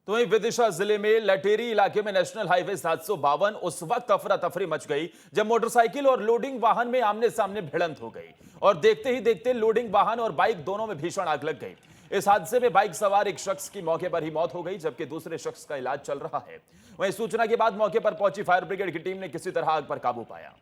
तो वहीं विदिशा जिले में लटेरी इलाके में नेशनल हाईवे 752 उस वक्त अफरा तफरी मच गई जब मोटरसाइकिल और लोडिंग वाहन में आमने सामने भिड़ंत हो गई और देखते ही देखते लोडिंग वाहन और बाइक दोनों में भीषण आग लग गई। इस हादसे में बाइक सवार एक शख्स की मौके पर ही मौत हो गई जबकि दूसरे शख्स का इलाज चल रहा है। वहीं सूचना के बाद मौके पर पहुंची फायर ब्रिगेड की टीम ने किसी तरह आग पर काबू पाया।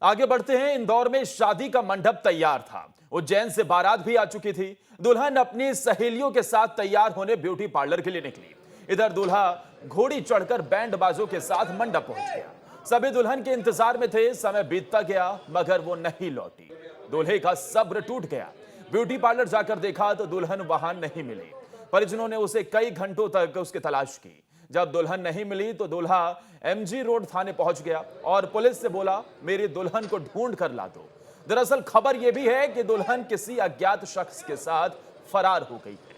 आगे बढ़ते हैं। इंदौर में शादी का मंडप तैयार था। उज्जैन से बारात भी आ चुकी थी। दुल्हन अपनी सहेलियों के साथ तैयार होने ब्यूटी पार्लर के लिए निकली। इधर दूल्हा घोड़ी चढ़कर बैंड बाजों के साथ मंडप पहुंच गया। सभी दुल्हन के इंतजार में थे। समय बीतता गया मगर वो नहीं लौटी। दूल्हे का सब्र टूट गया। ब्यूटी पार्लर जाकर देखा तो दुल्हन वहां नहीं मिली। परिजनों ने उसे कई घंटों तक उसकी तलाश की। जब दुल्हन नहीं मिली तो दूल्हा एमजी रोड थाने पहुंच गया और पुलिस से बोला, मेरी दुल्हन को ढूंढ कर ला दो। दरअसल खबर यह भी है कि दुल्हन किसी अज्ञात शख्स के साथ फरार हो गई है।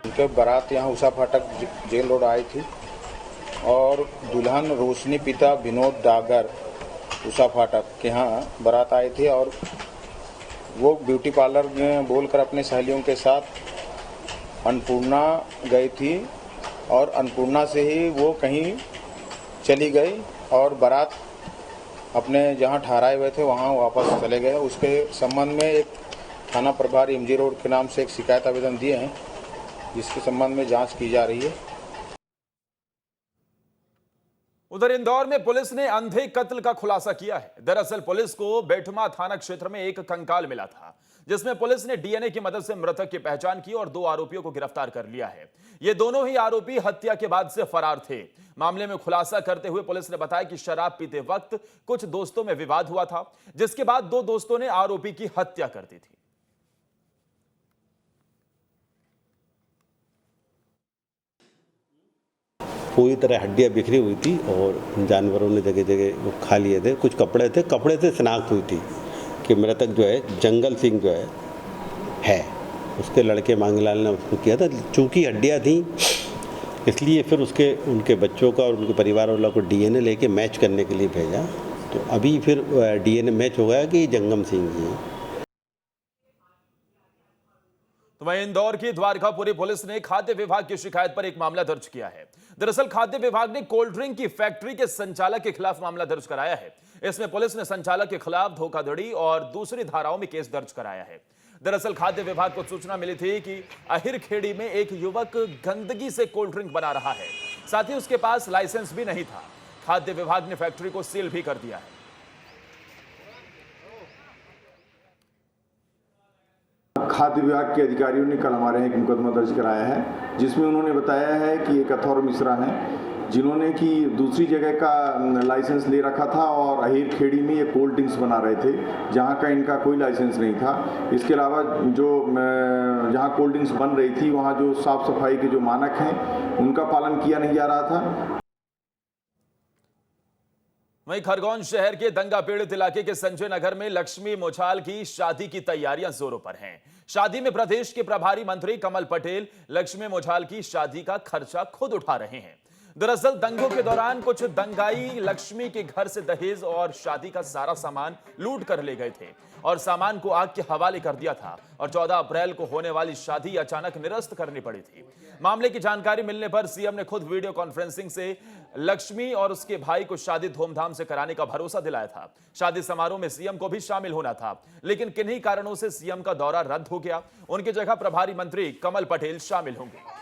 उनके बारात यहाँ उषा फाटक जेल रोड आई थी और दुल्हन रोशनी पिता विनोद डागर उषा फाटक के यहाँ बारात आई थी और वो ब्यूटी पार्लर में बोलकर अपने सहेलियों के साथ अन्नपूर्णा गई थी और अन्नपूर्णा से ही वो कहीं चली गई और बारात अपने जहां ठहराए हुए थे वहां वापस चले गए। उसके संबंध में एक थाना प्रभारी एमजी रोड के नाम से एक शिकायत आवेदन दिए हैं जिसके संबंध में जांच की जा रही है। उधर इंदौर में पुलिस ने अंधे कत्ल का खुलासा किया है। दरअसल पुलिस को बेटमा थाना क्षेत्र में एक कंकाल मिला था जिसमें पुलिस ने डीएनए की मदद से मृतक की पहचान की और 2 आरोपियों को गिरफ्तार कर लिया है। ये दोनों ही आरोपी हत्या के बाद से फरार थे। मामले में खुलासा करते हुए पुलिस ने बताया कि शराब पीते वक्त कुछ दोस्तों में विवाद हुआ था जिसके बाद 2 दोस्तों ने आरोपी की हत्या कर दी थी। पूरी तरह हड्डियां बिखरी हुई थी और जानवरों ने जगह जगह वो खा लिए थे। कुछ कपड़े से शनाख्त हुई थी कि मृतक जो है जंगल सिंह जो है उसके लड़के मांगीलाल ने उसको किया था। चूंकि हड्डियां थी इसलिए फिर उनके बच्चों का और उनके परिवार वालों को डीएनए लेके मैच करने के लिए भेजा। तो अभी फिर डीएनए मैच हो गया कि जंगम सिंह जी हैं। तो वहीं इंदौर की द्वारकापुरी पुलिस ने खाद्य विभाग की शिकायत पर एक मामला दर्ज किया है। दरअसल खाद्य विभाग ने कोल्ड ड्रिंक की फैक्ट्री के संचालक के खिलाफ मामला दर्ज कराया है। इसमें पुलिस ने संचालक के खिलाफ धोखाधड़ी और दूसरी धाराओं में केस दर्ज कराया है। दरअसल खाद्य विभाग को सूचना मिली थी कि अहिरखेड़ी में एक युवक गंदगी से कोल्ड ड्रिंक बना रहा है, साथ ही उसके पास लाइसेंस भी नहीं था। खाद्य विभाग ने फैक्ट्री को सील भी कर दिया है। खाद्य विभाग के अधिकारियों ने कल हमारे यहाँ एक मुकदमा दर्ज कराया है जिसमें उन्होंने बताया है कि एक अथौर मिश्रा हैं जिन्होंने कि दूसरी जगह का लाइसेंस ले रखा था और अहिर खेड़ी में ये कोल्ड ड्रिंक्स बना रहे थे जहाँ का इनका कोई लाइसेंस नहीं था। इसके अलावा जो जहाँ कोल्ड ड्रिंक्स बन रही थी वहाँ जो साफ सफाई के जो मानक हैं उनका पालन किया नहीं जा रहा था। वहीं खरगोन शहर के दंगा पीड़ित इलाके के संजय नगर में लक्ष्मी मोछाल की शादी की तैयारियां जोरों पर हैं। शादी में प्रदेश के प्रभारी मंत्री कमल पटेल लक्ष्मी मोछाल की शादी का खर्चा खुद उठा रहे हैं। दरअसल दंगों के दौरान कुछ दंगाई लक्ष्मी के घर से दहेज और शादी का सारा सामान लूट कर ले गए थे और सामान को आग के हवाले कर दिया था और 14 अप्रैल को होने वाली शादी अचानक निरस्त करनी पड़ी थी। मामले की जानकारी मिलने पर सीएम ने खुद वीडियो कॉन्फ्रेंसिंग से लक्ष्मी और उसके भाई को शादी धूमधाम से कराने का भरोसा दिलाया था। शादी समारोह में सीएम को भी शामिल होना था लेकिन किन्हीं कारणों से सीएम का दौरा रद्द हो गया। उनकी जगह प्रभारी मंत्री कमल पटेल शामिल होंगे।